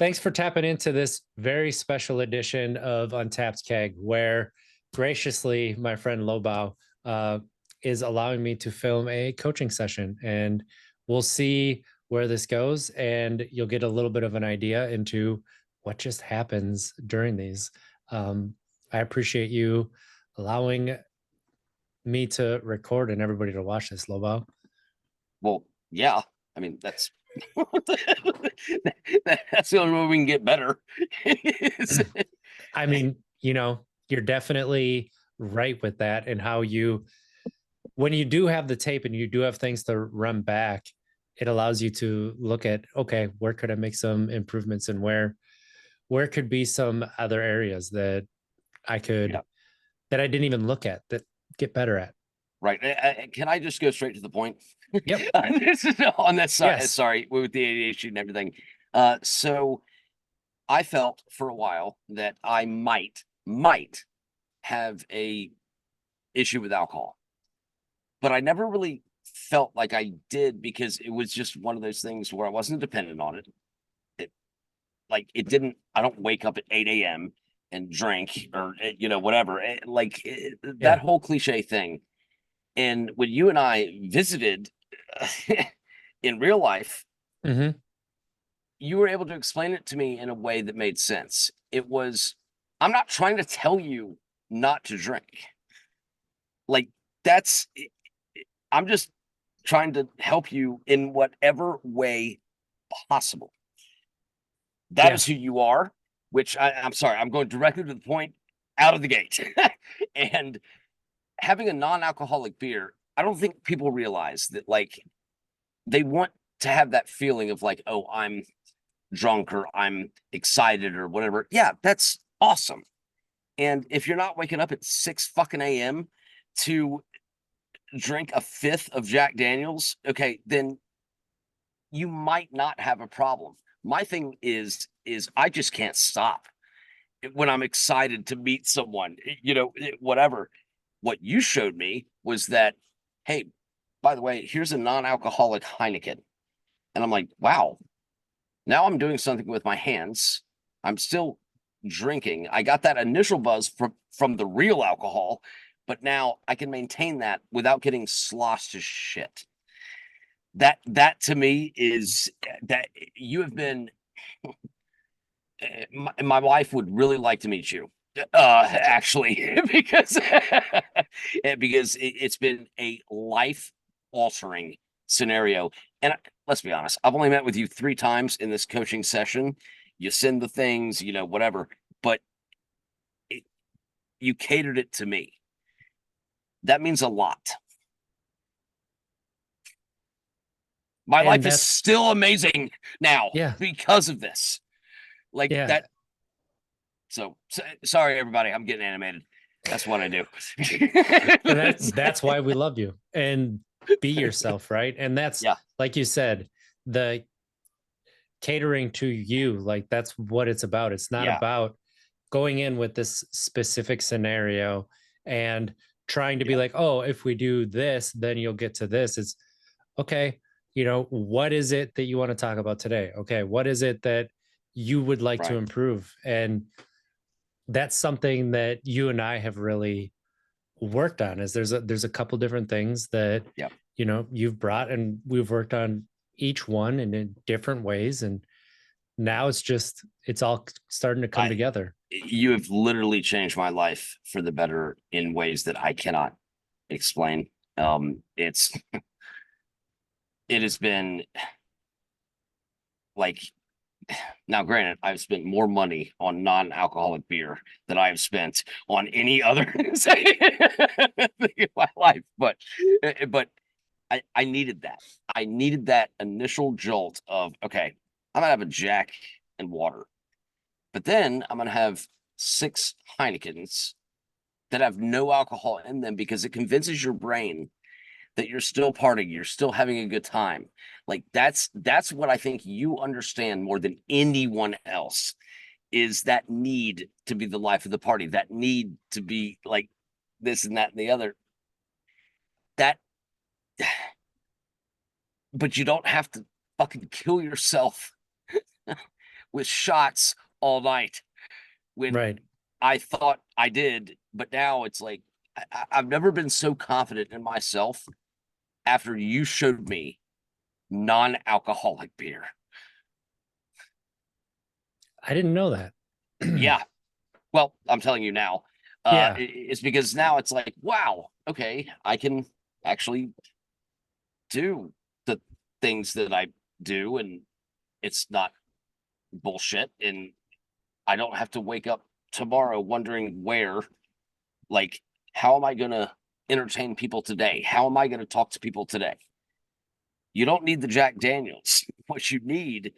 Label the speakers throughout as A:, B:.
A: Thanks for tapping into this very special edition of Untapped Keg, where graciously my friend Lobau uh, is allowing me to film a coaching session. And we'll see where this goes, and you'll get a little bit of an idea into what just happens during these. I appreciate you allowing me to record and everybody to watch this, Lobau.
B: Well, yeah. I mean, that's that's the only way we can get better.
A: I mean, you're definitely right with that, and how you, when you do have the tape and you do have things to run back, it allows you to look at, okay, where could I make some improvements, and where could be some other areas that I could
B: Yeah.
A: that I didn't even look at, that get better at.
B: Right. Can I just go straight to the point?
A: Yep.
B: This is on that side.
A: Yes.
B: Sorry, with the ADHD and everything. So I felt for a while that I might have a issue with alcohol, but I never really felt like I did because it was just one of those things where I wasn't dependent on it. It didn't, I don't wake up at 8 a.m. and drink or, whatever. That
A: Yeah.
B: whole cliche thing. And when you and I visited in real life,
A: Mm-hmm.
B: you were able to explain it to me in a way that made sense. I'm not trying to tell you not to drink. Like, that's, I'm just trying to help you in whatever way possible. That
A: Yeah.
B: is who you are, which I'm sorry, I'm going directly to the point out of the gate. And having a non-alcoholic beer, I don't think people realize that, like, they want to have that feeling of like, oh, I'm drunk or I'm excited or whatever. Yeah, that's awesome. And if you're not waking up at 6 fucking a.m. to drink a fifth of Jack Daniels, okay, then you might not have a problem. My thing is I just can't stop when I'm excited to meet someone, whatever. What you showed me was that, hey, by the way, here's a non-alcoholic Heineken. And I'm like, wow, now I'm doing something with my hands. I'm still drinking. I got that initial buzz from the real alcohol, but now I can maintain that without getting sloshed to shit. That to me is that you have been. My wife would really like to meet you, actually, because it's been a life altering scenario. And let's be honest, I've only met with you 3 times in this coaching session. You send the things, whatever, but it, you catered it to me. That means a lot. My
A: And
B: life is
A: that's,
B: still amazing now
A: yeah.
B: because of this. Like
A: Yeah.
B: that. So sorry, everybody. I'm getting animated. That's what I do.
A: And that's why we love you. And be yourself, right? And that's,
B: Yeah,
A: like you said, the catering to you, like that's what it's about. It's not
B: yeah,
A: about going in with this specific scenario and trying to be
B: yeah.
A: like, oh, if we do this, then you'll get to this. It's okay, what is it that you want to talk about today? Okay, what is it that you would like to
B: Right.
A: improve? And that's something that you and I have really worked on. Is there's a couple different things that
B: Yeah.
A: you've brought, and we've worked on each one and in different ways, and now it's all starting to come
B: I
A: together.
B: You have literally changed my life for the better in ways that I cannot explain. It has been like, now granted, I've spent more money on non-alcoholic beer than I have spent on any other thing in my life. But I needed that. I needed that initial jolt of, okay, I'm gonna have a Jack and water, but then I'm gonna have 6 Heinekens that have no alcohol in them because it convinces your brain that you're still partying, you're still having a good time. Like that's what I think you understand more than anyone else, is that need to be the life of the party, that need to be like this and that and the other. That but you don't have to fucking kill yourself with shots all night when
A: Right.
B: I thought I did, but now it's like I've never been so confident in myself after you showed me non-alcoholic beer.
A: I didn't know that.
B: Yeah. Well, I'm telling you now.
A: Yeah.
B: It's because now it's like, wow, okay, I can actually do the things that I do, and it's not bullshit. And I don't have to wake up tomorrow wondering where, like, how am I going to entertain people today? How am I going to talk to people today? You don't need the Jack Daniels. What you need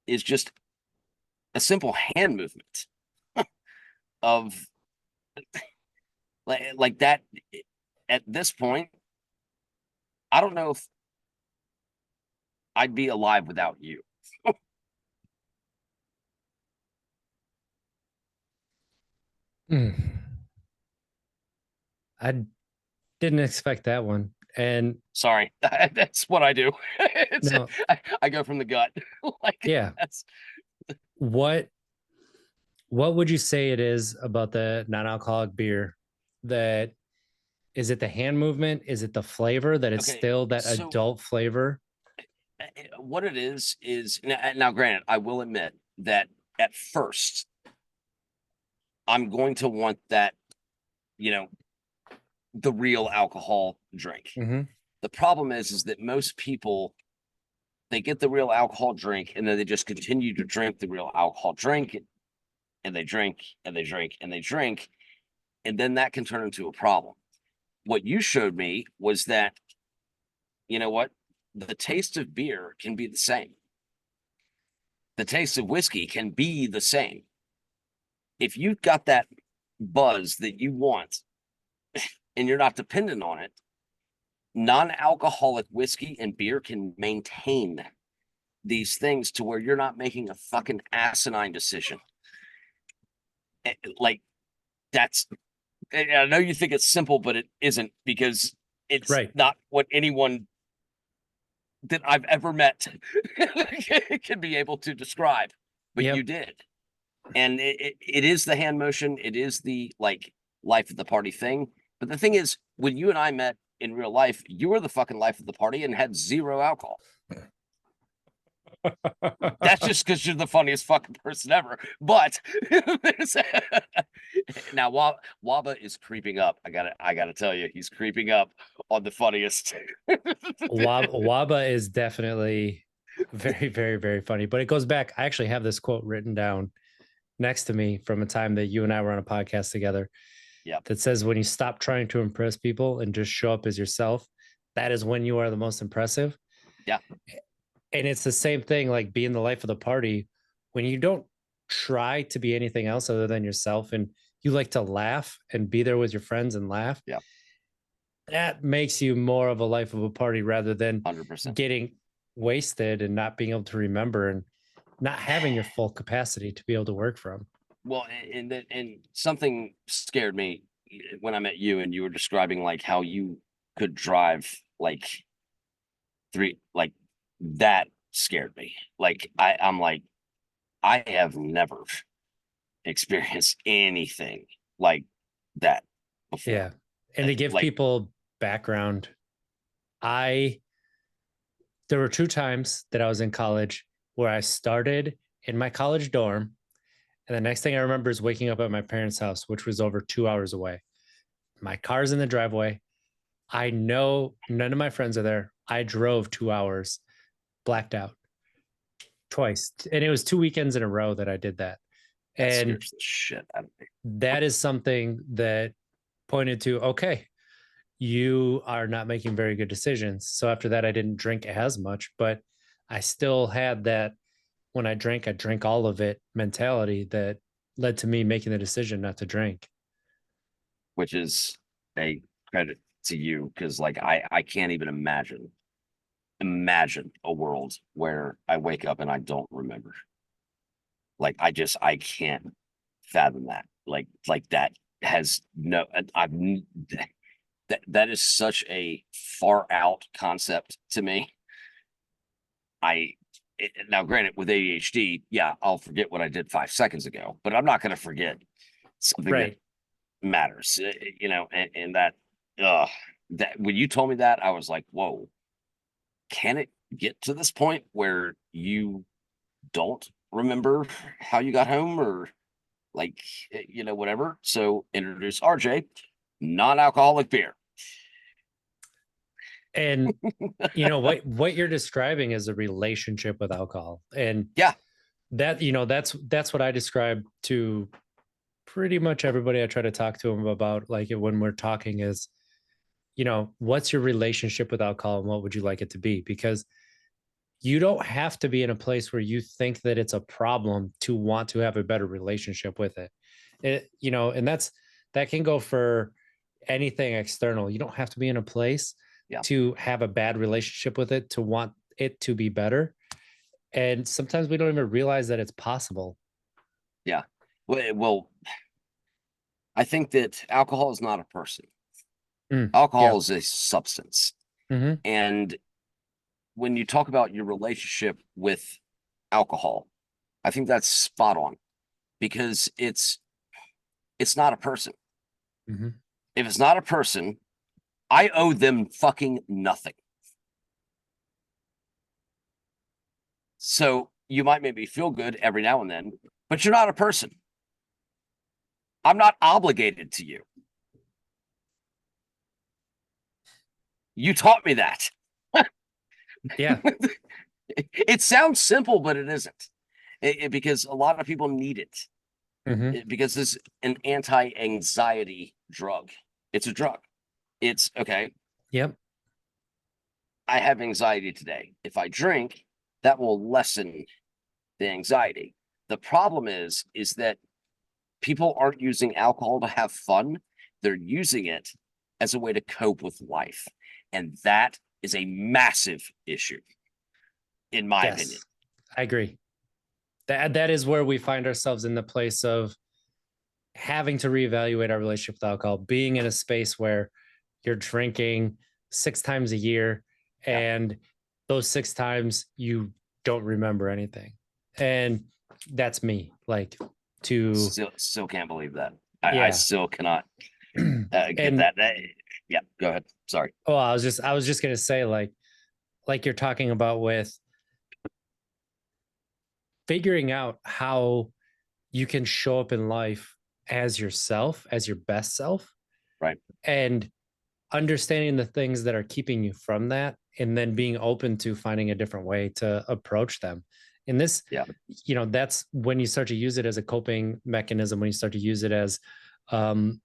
B: is just a simple hand movement of like that. At this point, I don't know if I'd be alive without you.
A: Mm. I didn't expect that one. And
B: Sorry, that's what I do. It's
A: now,
B: I go from the gut. Like
A: yeah,
B: that's
A: what what would you say it is about the non-alcoholic beer that is it the hand movement? Is it the flavor that it's
B: okay.
A: still that
B: So
A: adult flavor?
B: what it is now. Granted, I will admit that at first I'm going to want that, you know, the real alcohol drink.
A: Hmm.
B: The problem is that most people, they get the real alcohol drink and then they just continue to drink the real alcohol drink, and they drink and they drink and they drink, and then that can turn into a problem. What you showed me was that, you know what, the taste of beer can be the same. The taste of whiskey can be the same. If you've got that buzz that you want and you're not dependent on it, non-alcoholic whiskey and beer can maintain these things to where you're not making a fucking asinine decision. Like that's, I know you think it's simple, but it isn't, because it's
A: Right.
B: not what anyone that I've ever met can be able to describe, but you
A: Yep.
B: did. And it is the hand motion, it is the like life of the party thing. But the thing is, when you and I met in real life, you were the fucking life of the party and had zero alcohol. That's just because you're the funniest fucking person ever. But now Waba is creeping up. I gotta tell you, he's creeping up on the funniest.
A: Waba is definitely very, very, very funny. But it goes back. I actually have this quote written down next to me from a time that you and I were on a podcast together
B: Yeah,
A: that says, when you stop trying to impress people and just show up as yourself, that is when you are the most impressive.
B: yeah,
A: And it's the same thing, like being the life of the party. When you don't try to be anything else other than yourself and you like to laugh and be there with your friends and laugh,
B: yeah,
A: that makes you more of a life of a party rather than
B: 100%.
A: getting wasted and not being able to remember and not having your full capacity to be able to work from.
B: Well, and something scared me when I met you, and you were describing like how you could drive like three, like that scared me. Like I'm like, I have never experienced anything like that before.
A: Yeah. And to give
B: Like,
A: people background, I there were two times that I was in college where I started in my college dorm. And the next thing I remember is waking up at my parents' house, which was over 2 hours away. My car's in the driveway. I know none of my friends are there. I drove 2 hours, blacked out twice. And it was 2 weekends in a row that I did that.
B: that
A: And
B: scares the shit out of me.
A: that is something that pointed to, okay, you are not making very good decisions. So after that, I didn't drink as much, but I still had that when I drank all of it mentality that led to me making the decision not to drink.
B: Which is a credit to you, because like I can't even imagine a world where I wake up and I don't remember. Like I can't fathom that. Like that has no, I've that is such a far out concept to me. I Now, granted, with ADHD, yeah, I'll forget what I did 5 seconds ago, but I'm not going to forget something that
A: Right.
B: matters, and that when you told me that, I was like, whoa, can it get to this point where you don't remember how you got home or like, whatever? So introduce RJ, non-alcoholic beer.
A: And what you're describing is a relationship with alcohol. And
B: Yeah.
A: that's what I describe to pretty much everybody I try to talk to them about, like when we're talking is, what's your relationship with alcohol and what would you like it to be? Because you don't have to be in a place where you think that it's a problem to want to have a better relationship with it. And that can go for anything external. You don't have to be in a place
B: Yeah.
A: to have a bad relationship with it to want it to be better. And sometimes we don't even realize that it's possible.
B: Yeah. Well, I think that alcohol is not a person.
A: Yeah.
B: Alcohol is a substance.
A: Hmm.
B: And when you talk about your relationship with alcohol, I think that's spot on because it's not a person.
A: Hmm.
B: If it's not a person, I owe them fucking nothing. So you might make me feel good every now and then, but you're not a person. I'm not obligated to you. You taught me that.
A: Yeah.
B: It sounds simple, but it isn't. Because a lot of people need it.
A: Hmm.
B: Because it's an anti-anxiety drug. It's a drug. It's okay.
A: Yep.
B: I have anxiety today. If I drink, that will lessen the anxiety. The problem is that people aren't using alcohol to have fun. They're using it as a way to cope with life. And that is a massive issue, in my opinion.
A: Yes. I agree. That is where we find ourselves in the place of having to reevaluate our relationship with alcohol, being in a space where you're drinking 6 times a year
B: Yeah.
A: and those 6 times you don't remember anything. And that's me. Like to
B: Still can't believe that. I
A: yeah.
B: still cannot get
A: And
B: that. Yeah, go ahead. Sorry.
A: oh, I was just gonna say, like you're talking about with figuring out how you can show up in life as yourself, as your best self,
B: Right.
A: and understanding the things that are keeping you from that, and then being open to finding a different way to approach them. And this,
B: Yeah.
A: that's when you start to use it as a coping mechanism, when you start to use it um,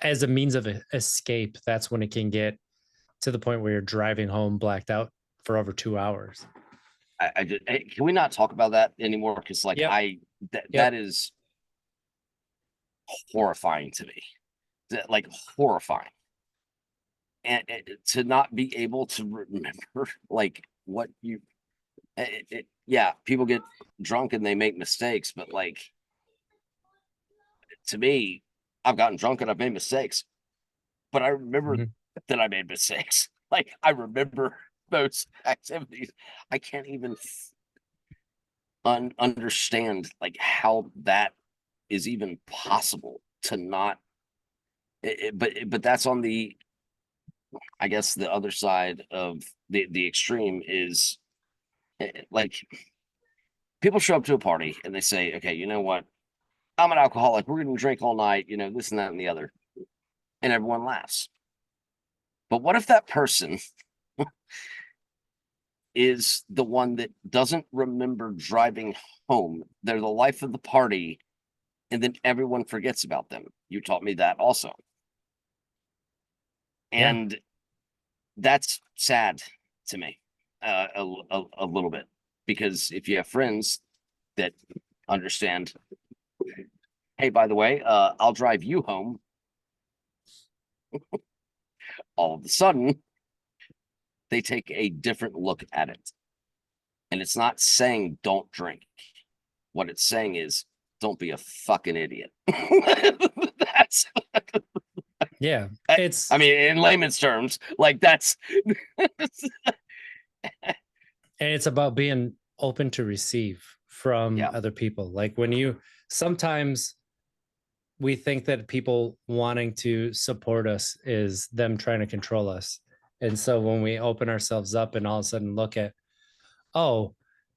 A: as a means of escape. That's when it can get to the point where you're driving home blacked out for over 2 hours.
B: I just can we not talk about that anymore? Because like
A: Yep.
B: that
A: Yep.
B: is horrifying to me. Like horrifying. And to not be able to remember like what you yeah, people get drunk and they make mistakes, but like to me, I've gotten drunk and I've made mistakes, but I remember
A: Mhm.
B: that I made mistakes. Like I remember those activities. I can't even understand like how that is even possible to not. But that's on the, I guess the other side of the extreme is like people show up to a party and they say, okay, you know what? I'm an alcoholic. We're going to drink all night, this and that and the other. And everyone laughs. But what if that person is the one that doesn't remember driving home? They're the life of the party. And then everyone forgets about them. You taught me that also.
A: Yeah.
B: And that's sad to me a little bit. Because if you have friends that understand, hey, by the way, I'll drive you home, all of a sudden they take a different look at it. And it's not saying don't drink. What it's saying is don't be a fucking idiot. That's,
A: Yeah.
B: I,
A: It's
B: I mean, in layman's terms, like that's
A: And it's about being open to receive from
B: Yeah.
A: other people. Like when you sometimes we think that people wanting to support us is them trying to control us. And so when we open ourselves up and all of a sudden look at, oh,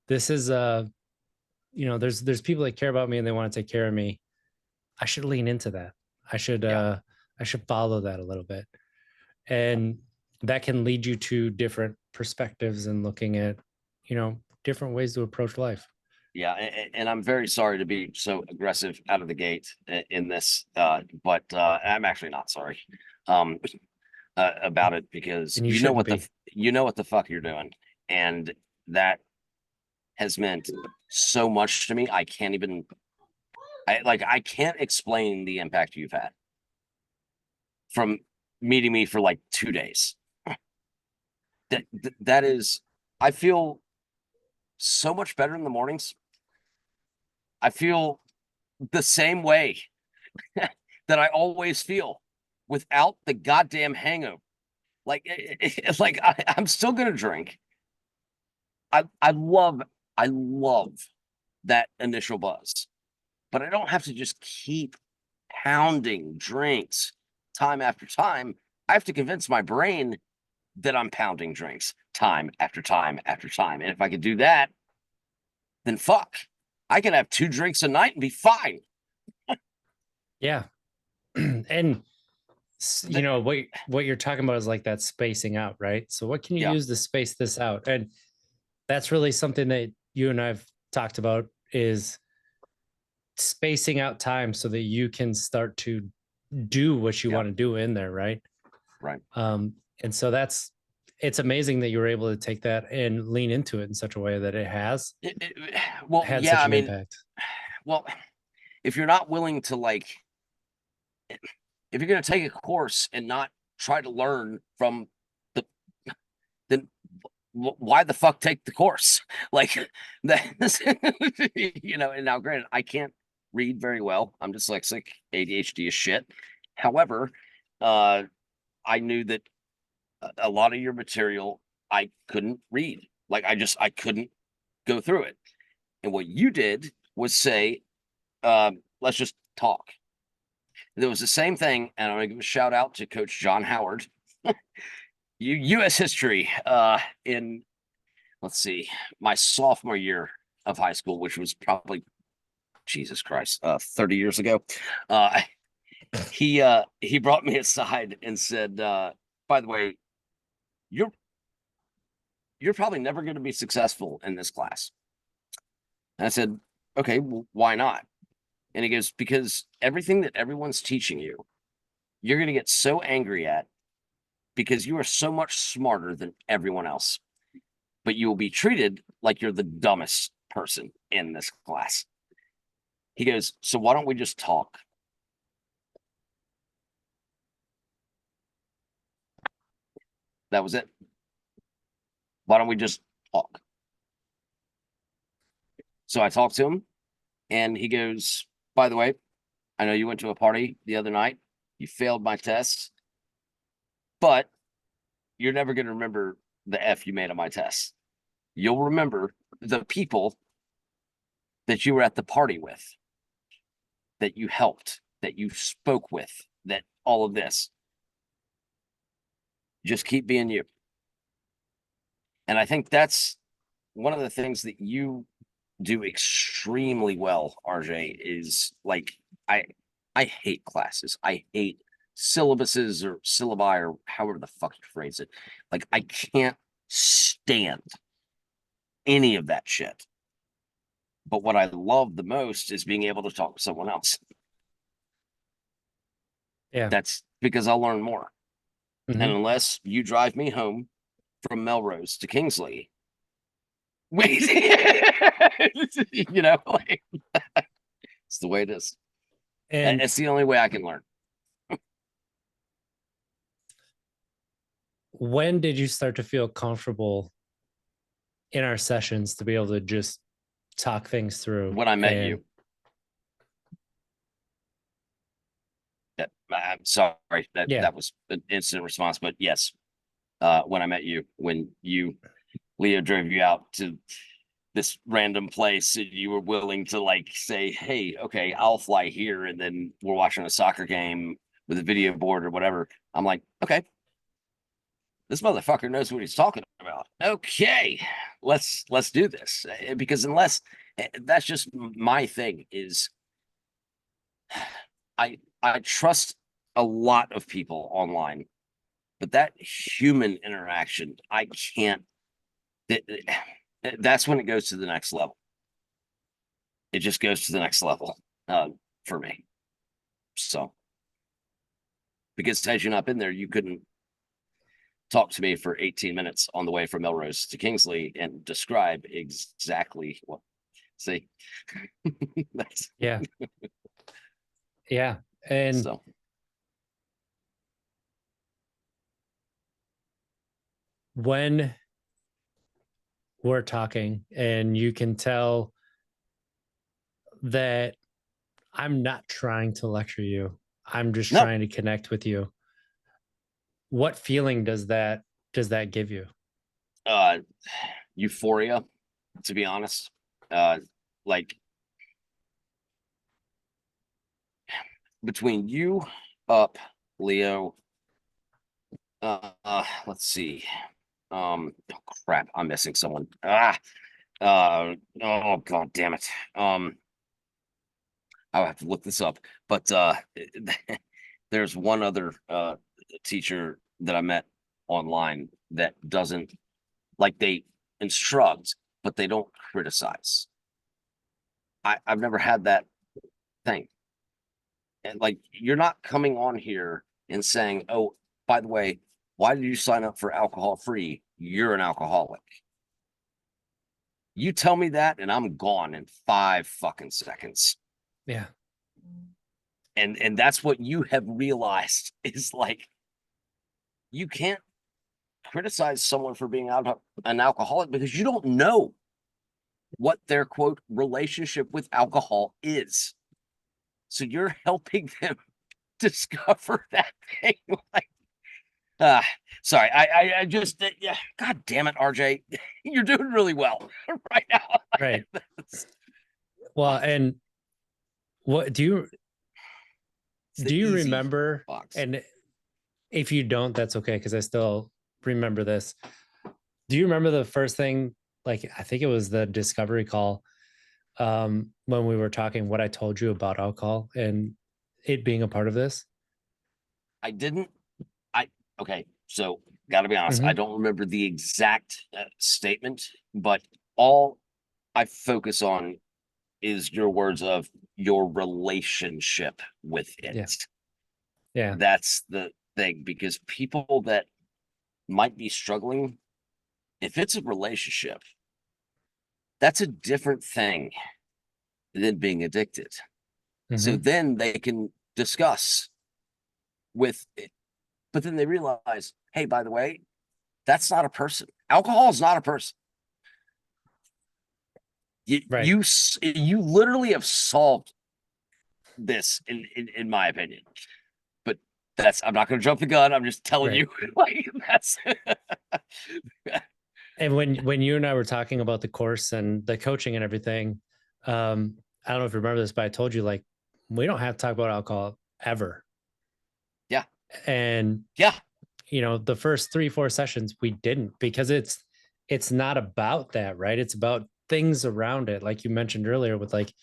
A: this is there's people that care about me and they want to take care of me. I should lean into that. I should
B: Yeah.
A: uh I should follow that a little bit. And that can lead you to different perspectives and looking at, different ways to approach life.
B: Yeah, and I'm very sorry to be so aggressive out of the gate in this, but I'm actually not sorry um, about it because
A: And you shouldn't be.
B: you know what the fuck you're doing, and that has meant so much to me. I can't even I can't explain the impact you've had from meeting me for like 2 days. That is, I feel so much better in the mornings. I feel the same way that I always feel without the goddamn hangover. Like, like I'm still gonna drink. I love that initial buzz, but I don't have to just keep pounding drinks time after time. I have to convince my brain that I'm pounding drinks time after time after time. And if I could do that, then fuck, I can have 2 drinks a night and be fine.
A: Yeah. And
B: Th-
A: what you're talking about is like that spacing out, right? So what can you
B: yeah,
A: use to space this out? And that's really something that you and I've talked about is spacing out time so that you can start to do what you
B: yeah,
A: want to do in there, right?
B: right.
A: And so it's amazing that you were able to take that and lean into it in such a way that it has
B: Well,
A: had
B: yeah,
A: such
B: I
A: an
B: mean,
A: impact.
B: well, if you're not willing to like, if you're going to take a course and not try to learn from the, then why the fuck take the course? Like that, and now granted, I can't read very well. I'm dyslexic, ADHD is shit. However, uh, I knew that a lot of your material I couldn't read. Like I couldn't go through it. And what you did was say, let's just talk. There was the same thing, and I'm gonna give a shout out to Coach John Howard. U.S. history in let's see, my sophomore year of high school, which was probably Jesus Christ, 30 years ago. Uh, he brought me aside and said, "By the way, you're you're probably never going to be successful in this class." And I said, "Okay, well, why not?" And he goes, "Because everything that everyone's teaching you, you're going to get so angry at because you are so much smarter than everyone else, but you will be treated like you're the dumbest person in this class." He goes, "So why don't we just talk?" That was it. Why don't we just talk? So I talked to him and he goes, "By the way, I know you went to a party the other night. You failed my tests, but you're never going to remember the F you made on my tests. You'll remember the people that you were at the party with, that you helped, that you spoke with, that all of this. Just keep being you." And I think that's one of the things that you do extremely well, RJ, is like I I hate classes. I hate syllabuses or syllabi or however the fuck you phrase it. Like I can't stand any of that shit. But what I love the most is being able to talk to someone else.
A: Yeah.
B: That's because I'll learn more. And
A: Hmm.
B: unless you drive me home from Melrose to Kingsley, wait, like it's the way it is.
A: And
B: It's the only way I can learn.
A: when did you start to feel comfortable in our sessions to be able to just talk things through?
B: When I met
A: And
B: you, I'm sorry that
A: yeah,
B: that was an instant response, but yes, when I met you, when you Leo drove you out to this random place and you were willing to like say, hey, okay, I'll fly here, and then we're watching a soccer game with a video board or whatever. I'm like, okay, this motherfucker knows what he's talking about. Okay, let's do this. Because unless that's just my thing is I trust a lot of people online, but that human interaction, I can't. That's when it goes to the next level. It just goes to the next level for me. So, because had you not been there, you couldn't talk to me for 18 minutes on the way from Melrose to Kingsley and describe exactly what. See, that's
A: Yeah. Yeah. And
B: so.
A: when we're talking and you can tell that I'm not trying to lecture you, I'm just
B: No,
A: trying to connect with you. What feeling does that give you?
B: uh, euphoria, to be honest. Like between you, up, Leo. Let's see. Oh crap, I'm missing someone. Oh god damn it. I'll have to look this up. But there's one other teacher that I met online that doesn't like, they instruct, but they don't criticize. I've never had that thing. And like, you're not coming on here and saying, oh, by the way, why did you sign up for alcohol free? You're an alcoholic. You tell me that, and I'm gone in 5 fucking seconds.
A: Yeah.
B: And that's what you have realized is like, you can't criticize someone for being an alcoholic because you don't know what their quote relationship with alcohol is. So you're helping them discover that thing. Like, uh, sorry, I just yeah. God damn it, RJ, you're doing really well right now.
A: Right. Well, and what
B: It's the
A: do you
B: easy
A: remember?
B: box.
A: And if you don't, that's okay, because I still remember this. Do you remember the first thing? Like, I think it was the discovery call, when we were talking, what I told you about alcohol and it being a part of this.
B: I didn't. I okay. So got to be honest. I
A: Hmm.
B: don't remember the exact statement, but all I focus on is your words of your relationship with
A: Yeah.
B: it.
A: Yeah.
B: That's the thing, because people that might be struggling, if it's a relationship, that's a different thing than being addicted. So
A: Hmm.
B: then they can discuss with it, but then they realize, hey, by the way, that's not a person. Alcohol is not a person. You
A: Right.
B: you you literally have solved this in my opinion. But that's, I'm not going to jump the gun. I'm just telling
A: Right.
B: you, like, that's
A: And when you and I were talking about the course and the coaching and everything, I don't know if you remember this, but I told you, like, we don't have to talk about alcohol ever.
B: yeah,
A: And
B: yeah.
A: the first 3 4 sessions we didn't, because it's not about that, right? It's about things around it, like you mentioned earlier, with like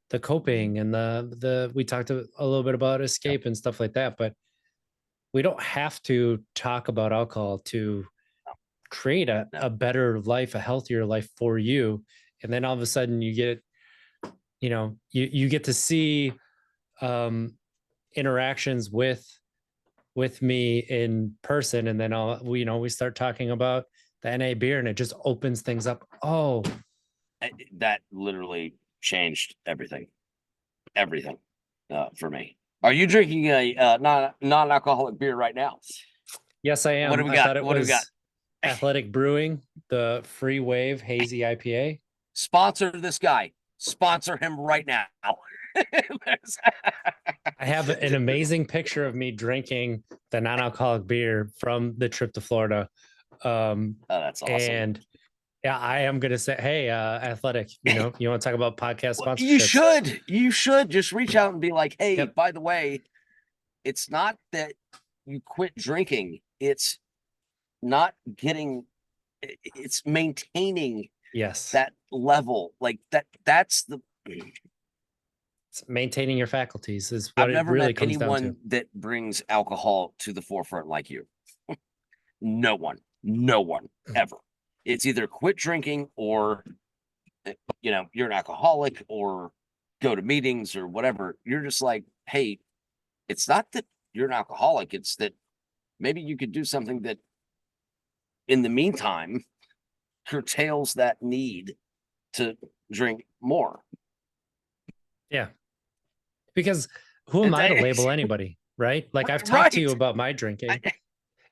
A: the coping and the we talked a little bit about
B: Yeah.
A: escape and stuff like that, but we don't have to talk about alcohol to create a,
B: No,
A: a better life, a healthier life for you. And then all of a sudden you get to see um interactions with me in person, and then we start talking about the NA beer, and it just opens things up. Oh,
B: that literally changed everything, everything for me. Are you drinking a non-alcoholic beer right now?
A: yes, I
B: What do
A: am.
B: we
A: I
B: got?
A: thought it
B: What do we got?
A: was Athletic Brewing, the Free Wave Hazy IPA.
B: Sponsor this guy. Sponsor him right now.
A: I have an amazing picture of me drinking the non-alcoholic beer from the trip to Florida.
B: Oh, that's awesome.
A: And Yeah, I am gonna say, hey, athletic, you want to talk about podcast
B: Well,
A: sponsorships?
B: you should just reach out and be like, hey,
A: Yep.
B: by the way, it's not that you quit drinking, it's not getting, it's maintaining
A: Yes.
B: that level. Like that's the,
A: It's maintaining your faculties is
B: I've
A: what it
B: never
A: really
B: met
A: comes down to.
B: anyone that brings alcohol to the forefront like you. No one, no one ever. It's either quit drinking or, you're an alcoholic or go to meetings or whatever. You're just like, hey, it's not that you're an alcoholic, it's that maybe you could do something that in the meantime curtails that need to drink more.
A: Yeah. Because who am I to label anybody, right? Like I've talked to you
B: Right.
A: about my drinking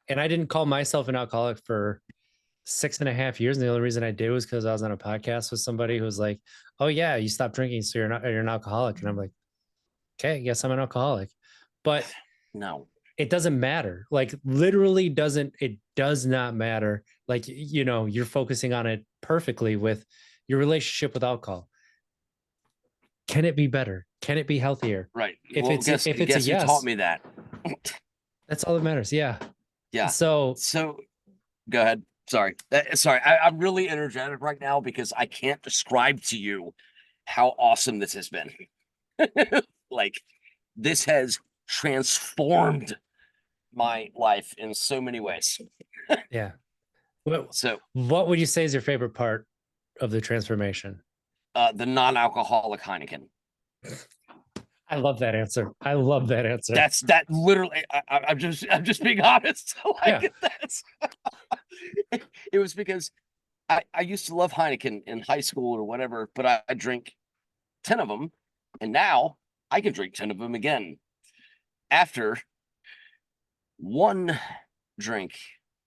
A: and I didn't call myself an alcoholic for 6.5 years. And the only reason I did was because I was on a podcast with somebody who was like, oh yeah, you stopped drinking. So you're an alcoholic. And I'm like, okay, I guess I'm an alcoholic. But
B: No.
A: it doesn't matter. Like literally it does not matter. Like, you're focusing on it perfectly with your relationship with alcohol. Can it be better? Can it be healthier?
B: Right.
A: If
B: Well,
A: it's if it's a
B: guess who taught
A: yes,
B: me that?
A: that's all that matters. Yeah.
B: Yeah.
A: So
B: So go ahead. Sorry. Sorry. I'm really energetic right now because I can't describe to you how awesome this has been. Like, this has transformed my life in so many ways.
A: yeah. What
B: So,
A: what would you say is your favorite part of the transformation?
B: the non-alcoholic Heineken.
A: I love that answer. I love that answer.
B: That literally. I'm just being honest.
A: Yeah.
B: Like that's. It was because I used to love Heineken in high school or whatever, but I drink 10 of them, and now I can drink 10 of them again after one drink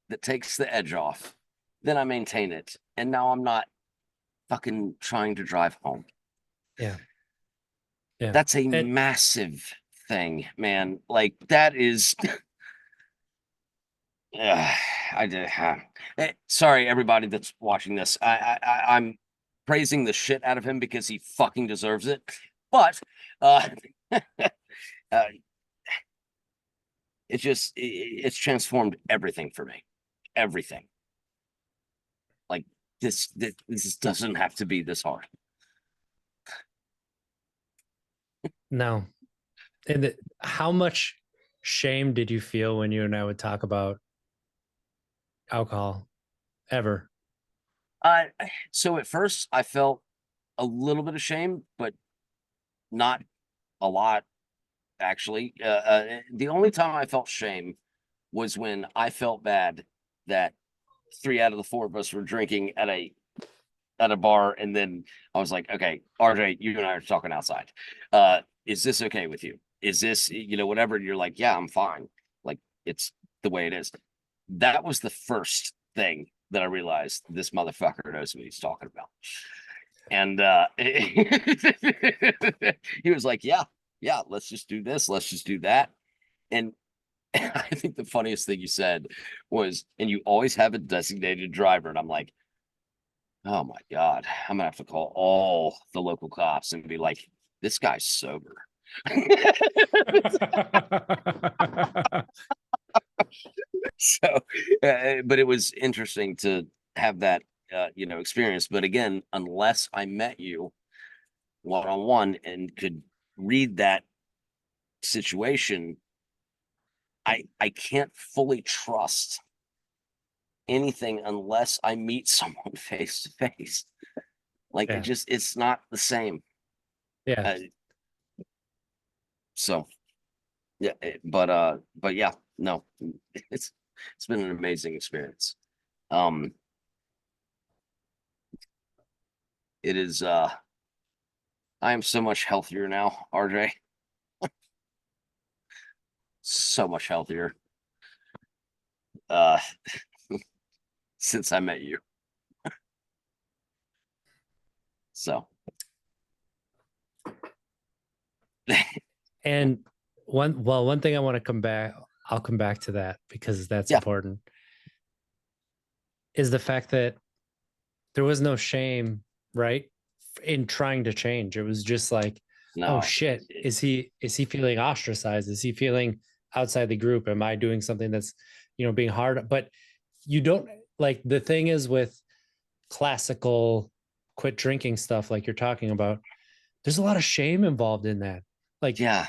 B: that takes the edge off. Then I maintain it, and now I'm not fucking trying to drive home.
A: Yeah. Yeah.
B: That's a
A: And
B: massive thing, man. Like that is. I did. Sorry, everybody that's watching this. I'm praising the shit out of him because he fucking deserves it. But uh, uh it's transformed everything for me. Everything. Like this doesn't have to be this hard.
A: no. And how much shame did you feel when you and I would talk about alcohol ever?
B: Uh, so at first I felt a little bit of shame, but not a lot actually. The only time I felt shame was when I felt bad that 3 out of the 4 of us were drinking at a bar, and then I was like, okay, RJ, you and I are talking outside. Is this okay with you? Is this, whatever? And you're like, yeah, I'm fine. Like it's the way it is. That was the first thing that I realized this motherfucker knows what he's talking about. And he was like, yeah, let's just do this, let's just do that. And I think the funniest thing you said was, and you always have a designated driver. And I'm like, oh my God, I'm gonna have to call all the local cops and be like, this guy's sober. So, but it was interesting to have that, experience. But again, unless I met you one on one and could read that situation, I can't fully trust anything unless I meet someone face to face. Like
A: Yeah.
B: it's not the same.
A: Yeah.
B: Uh, so yeah, but yeah, no, it's been an amazing experience. Um, it is. I am so much healthier now, RJ. So much healthier. Uh, since I met you. So
A: And one thing I want to I'll come back to that because that's
B: yeah,
A: important, is the fact that there was no shame, right, in trying to change. It was just like, oh
B: No,
A: shit, is he feeling ostracized? Is he feeling outside the group? Am I doing something that's, being hard? But you don't, like, the thing is with classical quit drinking stuff like you're talking about, there's a lot of shame involved in that. Like,
B: yeah,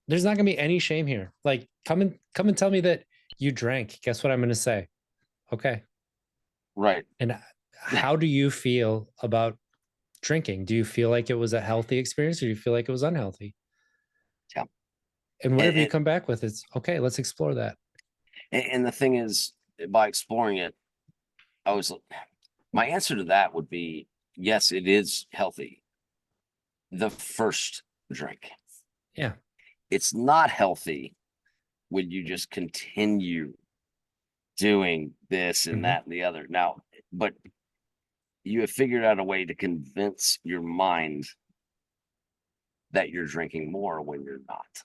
A: there's not gonna be any shame here. Like, come and tell me that you drank. Guess what I'm gonna say? Okay.
B: right.
A: And how do you feel about drinking? Do you feel like it was a healthy experience, or do you feel like it was unhealthy?
B: Yeah.
A: And whatever you
B: And,
A: come back with, it's okay. Let's explore that.
B: and the thing is, by exploring it, I was my answer to that would be yes, it is healthy. The first drink.
A: Yeah.
B: It's not healthy when you just continue doing this and
A: Mhm.
B: that and the other. Now, but you have figured out a way to convince your mind that you're drinking more when you're not.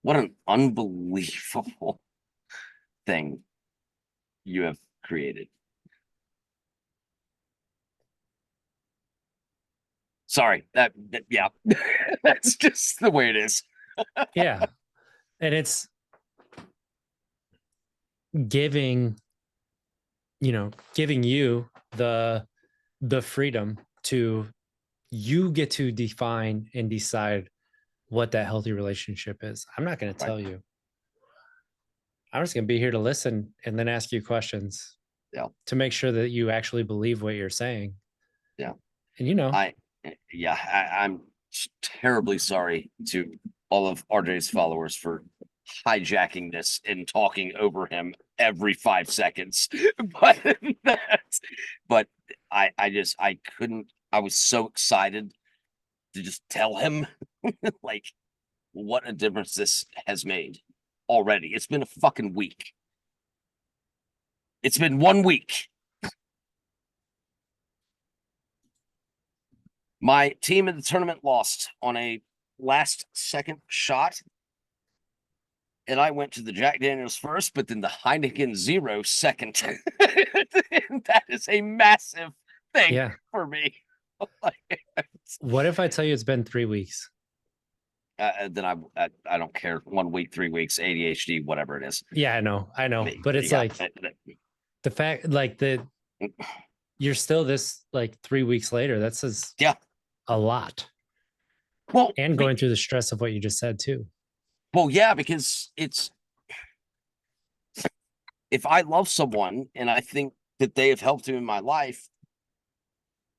B: What an unbelievable thing you have created. Sorry, yeah, that's just the way it is.
A: Yeah. And it's giving, giving you the freedom to, you get to define and decide what that healthy relationship is. I'm not going to
B: Right.
A: tell you. I'm just going to be here to listen and then ask you questions
B: Yeah.
A: to make sure that you actually believe what you're saying.
B: Yeah.
A: And
B: I yeah, I'm terribly sorry to all of RJ's followers for hijacking this and talking over him every 5 seconds. But that's but I couldn't, I was so excited to just tell him like what a difference this has made already. It's been a fucking week. It's been 1 week. My team in the tournament lost on a last second shot, and I went to the Jack Daniels first, but then the Heineken Zero second. And that is a massive thing
A: yeah.
B: for me.
A: What if I tell you it's been 3 weeks?
B: Then I don't care. 1 week, 3 weeks, ADHD, whatever it is.
A: Yeah, I know. But it's
B: Yeah,
A: like the fact, like, you're still this, like, 3 weeks later. That says
B: yeah.
A: a lot.
B: Well,
A: And going through the stress of what you just said too.
B: yeah, because it's, if I love someone and I think that they have helped him in my life,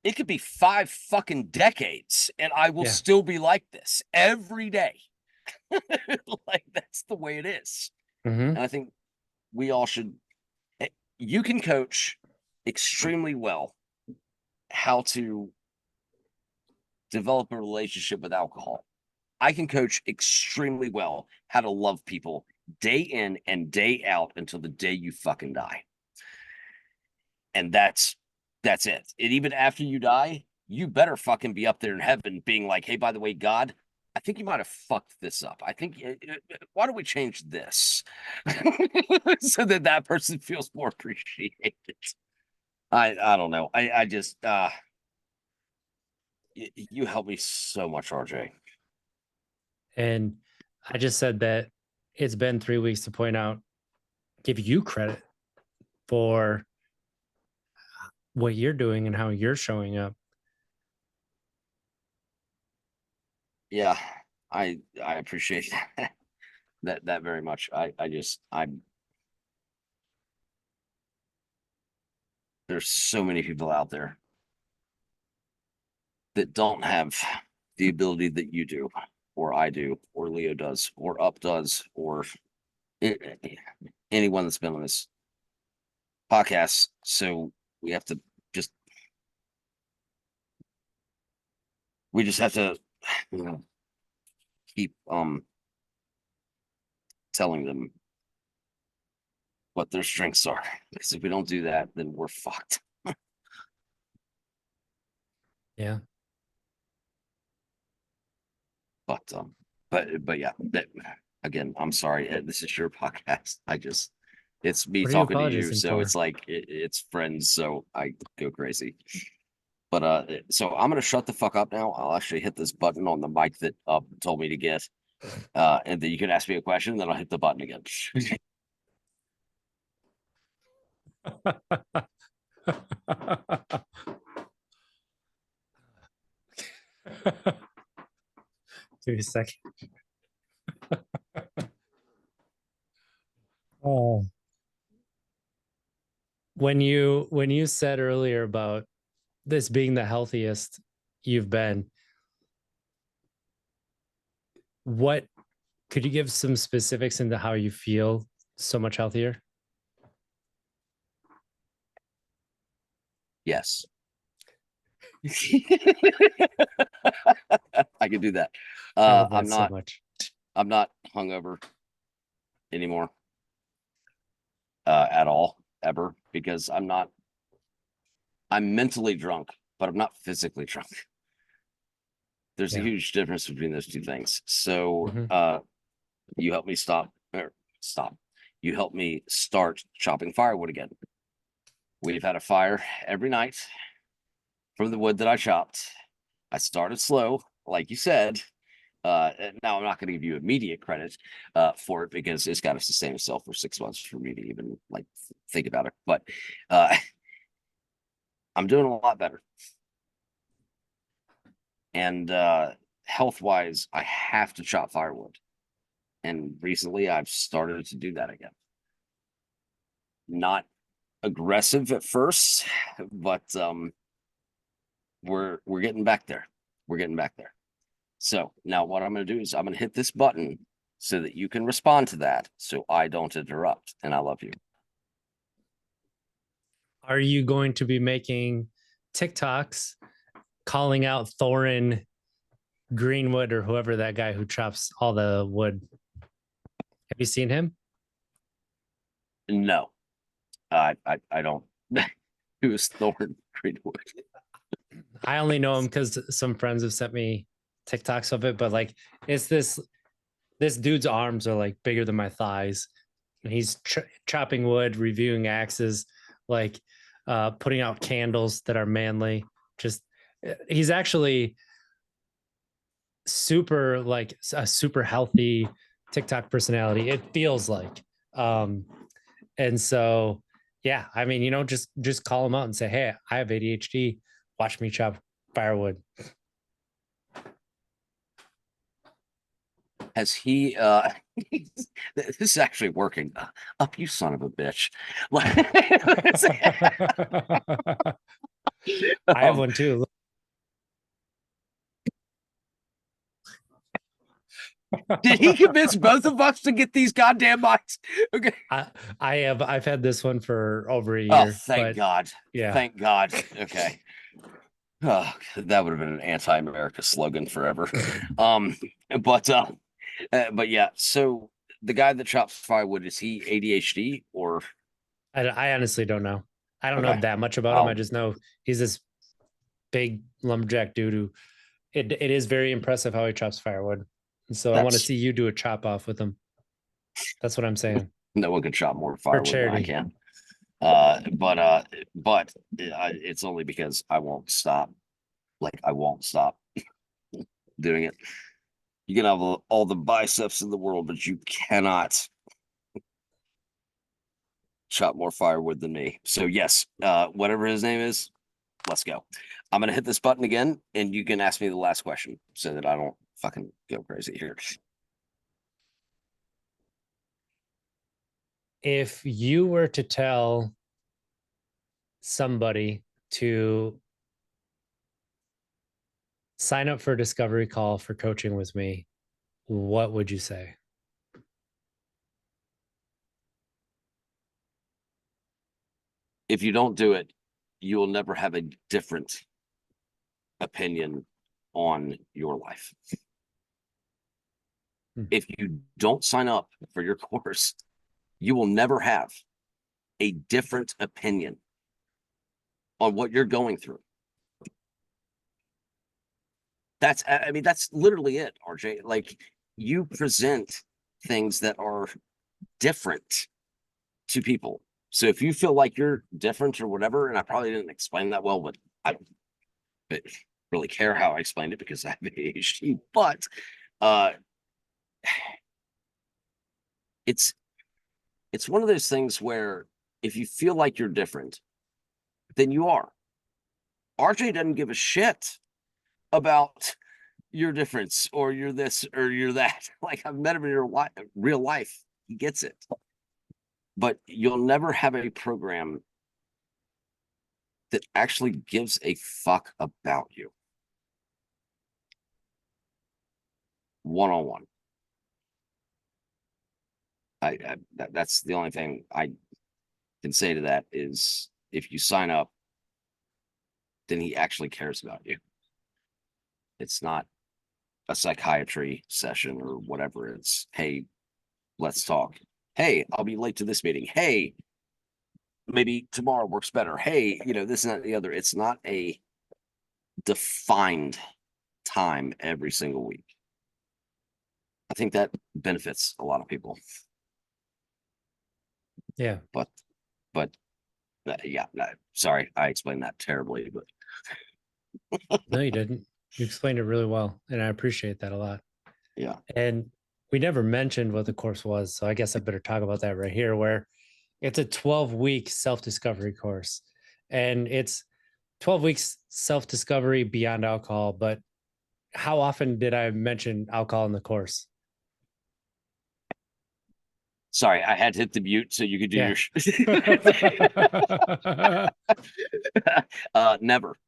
B: it could be 5 fucking decades and I will
A: Yeah.
B: still be like this every day. Like, that's the way it is.
A: Hmm.
B: And I think we all should. You can coach extremely well how to develop a relationship with alcohol. I can coach extremely well how to love people day in and day out until the day you fucking die. And that's it. And even after you die, you better fucking be up there in heaven being like, hey, by the way, God, I think you might have fucked this up. I think, why don't we change this so that that person feels more appreciated? I don't know. I just you help me so much, RJ.
A: And I just said that it's been 3 weeks to point out, give you credit for what you're doing and how you're showing up.
B: Yeah, I appreciate that very much. I just I'm there's so many people out there that don't have the ability that you do, or I do, or Leo does, or Up does, or anyone that's been on this podcast. So we have to just we just have to, you know, keep telling them what their strengths are. Because if we don't do that, then we're fucked.
A: Yeah.
B: But but yeah, that, again, I'm sorry. This is your podcast. I just It's me
A: What are you
B: talking to you,
A: apologizing
B: so
A: for?
B: it's like it's friends, so I go crazy. But so I'm gonna shut the fuck up now. I'll actually hit this button on the mic that told me to get, and then you can ask me a question, then I'll hit the button again.
A: Give me a second. Oh. When you said earlier about this being the healthiest you've been, what could you give some specifics into how you feel so much healthier?
B: Yes, I can do that.
A: I love that
B: I'm
A: so
B: not.
A: much.
B: I'm not hungover anymore, at all, ever, because I'm not. I'm mentally drunk, but I'm not physically drunk. There's a
A: Yeah.
B: huge difference between those two things. So,
A: Mhm.
B: you help me stop. You help me start chopping firewood again. We've had a fire every night from the wood that I chopped. I started slow, like you said. Now I'm not going to give you immediate credit for it because it's got to sustain itself for 6 months for me to even like think about it. But uh, I'm doing a lot better. And health wise, I have to chop firewood. And recently I've started to do that again. Not aggressive at first, but we're getting back there. We're getting back there. So now what I'm going to do is I'm going to hit this button so that you can respond to that so I don't interrupt. And I love you.
A: Are you going to be making TikToks calling out Thorin Greenwood or whoever that guy who chops all the wood? Have you seen him?
B: No, I don't. Who is Thorn Greenwood?
A: I only know him because some friends have sent me TikToks of it, but like it's this dude's arms are like bigger than my thighs, and he's chopping wood, reviewing axes, like putting out candles that are manly. Just he's actually super like a super healthy TikTok personality. It feels like, um, and so yeah, I mean, just call him out and say, hey, I have ADHD. Watch me chop firewood.
B: Has he this is actually working. Up, you son of a bitch.
A: I have
B: um,
A: one too.
B: did he convince both of us to get these goddamn mics? Okay.
A: I've had this one for over a
B: Oh,
A: year,
B: thank
A: but
B: God.
A: yeah.
B: Thank God. Okay. Oh, that would have been an anti-America slogan forever. Um, but but yeah, so the guy that chops firewood, is he ADHD or
A: I honestly don't know. I don't know
B: okay?
A: that much about him. I
B: I'll
A: just know he's this big lumberjack dude who it is very impressive how he chops firewood. And so I want to
B: that's
A: see you do a chop off with him. That's what I'm saying.
B: no one can chop more
A: For
B: firewood than I
A: charity.
B: can. But it's only because I won't stop. Like I won't stop doing it. You can have all the biceps in the world, but you cannot chop more firewood than me. So yes, whatever his name is, let's go. I'm gonna hit this button again, and you can ask me the last question so that I don't fucking go crazy here.
A: If you were to tell somebody to sign up for a discovery call for coaching with me, what would you say?
B: If you don't do it, you will never have a different opinion on your life.
A: Hmm.
B: If you don't sign up for your course, you will never have a different opinion on what you're going through. I mean, that's literally it, RJ. Like you present things that are different to people. So if you feel like you're different or whatever, and I probably didn't explain that well, but I don't really care how I explained it because I have ADHD, but uh it's it's one of those things where if you feel like you're different, then you are. RJ doesn't give a shit about your difference or you're this or you're that. Like I've met him in real life. He gets it. But you'll never have a program that actually gives a fuck about you. One on one. That's the only thing I can say to that is if you sign up, then he actually cares about you. It's not a psychiatry session or whatever. It's, hey, let's talk. Hey, I'll be late to this meeting. Hey, maybe tomorrow works better. Hey, this and that and the other. It's not a defined time every single week. I think that benefits a lot of people.
A: Yeah.
B: But yeah, sorry, I explained that terribly, but
A: No, you didn't. You explained it really well, and I appreciate that a lot.
B: yeah.
A: And we never mentioned what the course was, so I guess I better talk about that right here, where it's a 12-week self-discovery course. And it's 12 weeks self-discovery beyond alcohol. But how often did I mention alcohol in the course?
B: Sorry, I had to hit the mute so you could do
A: Yeah.
B: your never.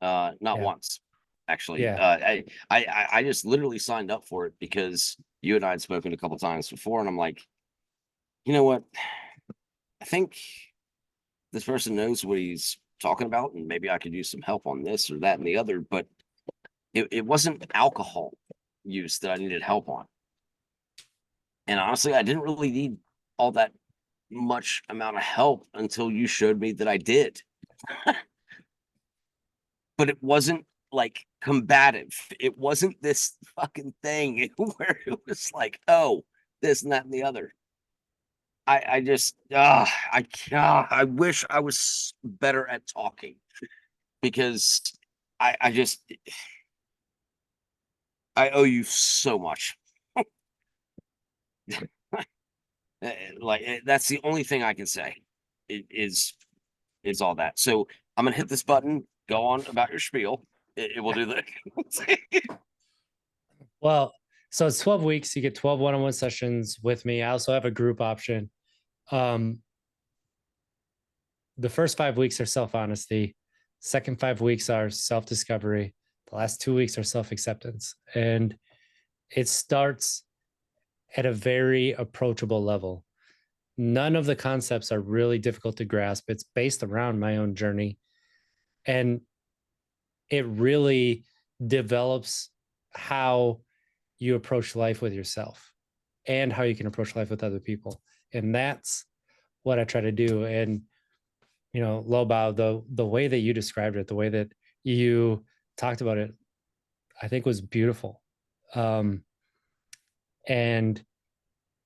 B: Not
A: Yeah.
B: once, actually.
A: Yeah.
B: I just literally signed up for it because you and I had spoken a couple times before, and I'm like, you know what? I think this person knows what he's talking about, and maybe I could use some help on this or that and the other. But it wasn't alcohol use that I needed help on. And honestly, I didn't really need all that much amount of help until you showed me that I did. But it wasn't like combative. It wasn't this fucking thing where it was like, oh, this and that and the other. I just I wish I was better at talking because I just I owe you so much. That's the only thing I can say is all that. So I'm gonna hit this button. Go on about your spiel. It will do that.
A: Well, so it's 12 weeks. You get 12 one-on-one sessions with me. I also have a group option. Um, the first 5 weeks are self-honesty. Second 5 weeks are self-discovery. The last 2 weeks are self-acceptance. And it starts at a very approachable level. None of the concepts are really difficult to grasp. It's based around my own journey. And it really develops how you approach life with yourself and how you can approach life with other people. And that's what I try to do. And Lobao, the way that you described it, the way that you talked about it, I think was beautiful. And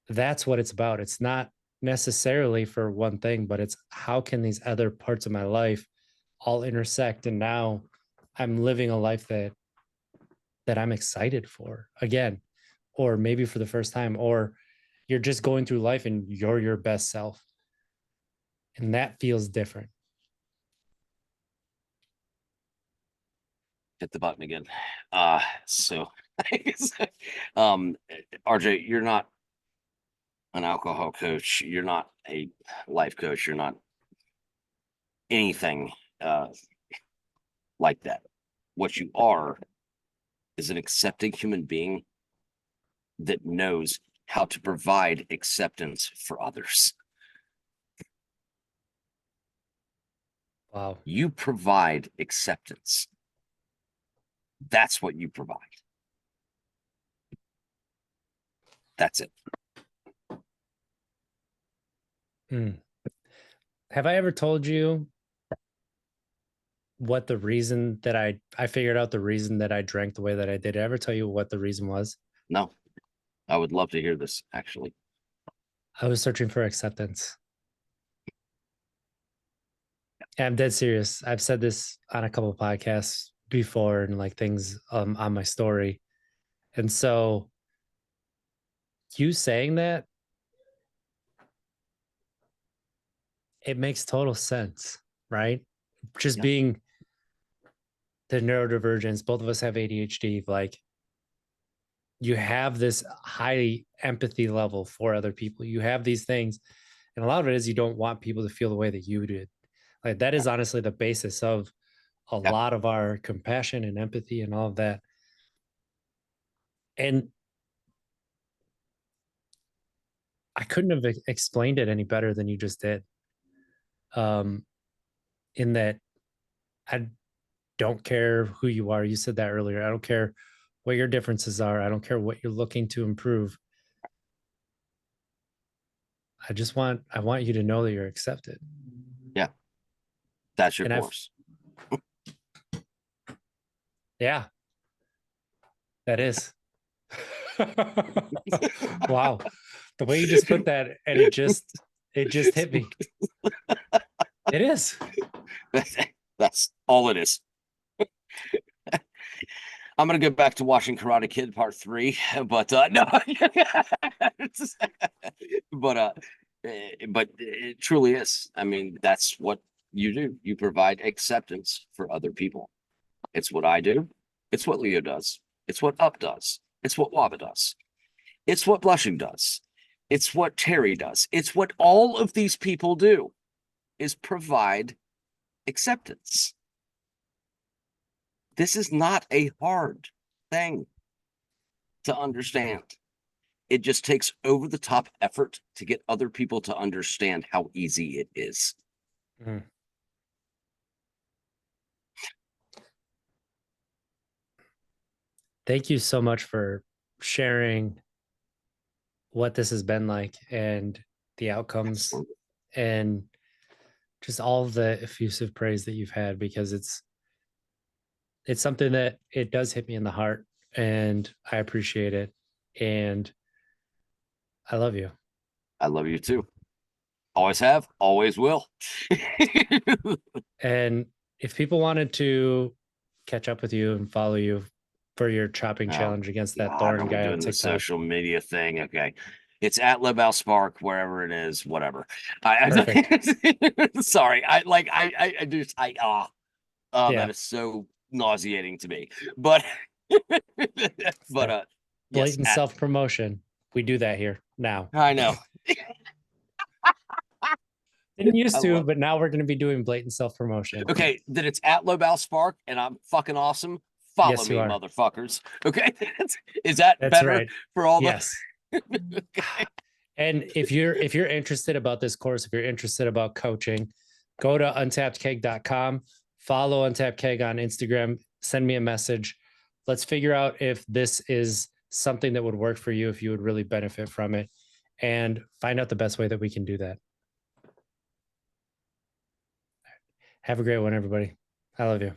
A: that's what it's about. It's not necessarily for one thing, but it's how can these other parts of my life all intersect? And now I'm living a life that I'm excited for again, or maybe for the first time, or you're just going through life and you're your best self. And that feels different.
B: Hit the button again. So um RJ, you're not an alcohol coach, you're not a life coach, you're not anything uh like that. What you are is an accepting human being that knows how to provide acceptance for others.
A: Wow.
B: You provide acceptance. That's what you provide. That's it.
A: Mm. Have I ever told you what the reason that I figured out the reason that I drank the way that I did? Did I ever tell you what the reason was?
B: No, I would love to hear this actually.
A: I was searching for acceptance. I'm dead serious. I've said this on a couple of podcasts before and like things on my story. And so you saying that, it makes total sense, right? Just
B: Yeah.
A: being the neurodivergence, both of us have ADHD, like you have this high empathy level for other people. You have these things. And a lot of it is you don't want people to feel the way that you did. Like that
B: Yeah.
A: is honestly the basis of a
B: Yeah.
A: lot of our compassion and empathy and all of that. And I couldn't have explained it any better than you just did. Um, in that I don't care who you are. You said that earlier. I don't care what your differences are. I don't care what you're looking to improve. I want you to know that you're accepted.
B: Yeah. That's your
A: And I've
B: course.
A: yeah, that is. Wow. The way you just put that and it just hit me. It is.
B: That's all it is. I'm gonna go back to watching Karate Kid Part 3, but no, but but it truly is. I mean, that's what you do. You provide acceptance for other people. It's what I do. It's what Leo does. It's what Up does. It's what Waba does. It's what Blushing does. It's what Terry does. It's what all of these people do is provide acceptance. This is not a hard thing to understand. It just takes over the top effort to get other people to understand how easy it is.
A: Mm. Thank you so much for sharing what this has been like and the outcomes
B: Absolutely.
A: and just all of the effusive praise that you've had, because it's something that it does hit me in the heart and I appreciate it and I love you.
B: I love you too. Always have, always will.
A: And if people wanted to catch up with you and follow you for your chopping
B: Oh
A: challenge against that
B: God, are
A: thorn
B: we
A: guy on
B: doing the
A: TikTok,
B: social media thing? Okay. It's at Libal Spark, wherever it is, whatever.
A: perfect.
B: Sorry. I just oh, that
A: Yeah.
B: is so nauseating to me. But but
A: So
B: yes,
A: blatant
B: at
A: self promotion. We do that here now.
B: I know.
A: Didn't
B: I
A: used to,
B: love
A: but now we're going to be doing blatant self
B: it.
A: promotion.
B: Okay, then it's at Lobal Spark, and I'm fucking awesome. Follow
A: Yes, you
B: me,
A: are.
B: motherfuckers. Okay. Is that
A: That's
B: better
A: right.
B: for all the
A: Yes.
B: okay.
A: And if you're interested about this course, if you're interested about coaching, go to untappedkeg.com, follow Untapped Keg on Instagram, send me a message. Let's figure out if this is something that would work for you, if you would really benefit from it, and find out the best way that we can do that. Have a great one, everybody. I love you.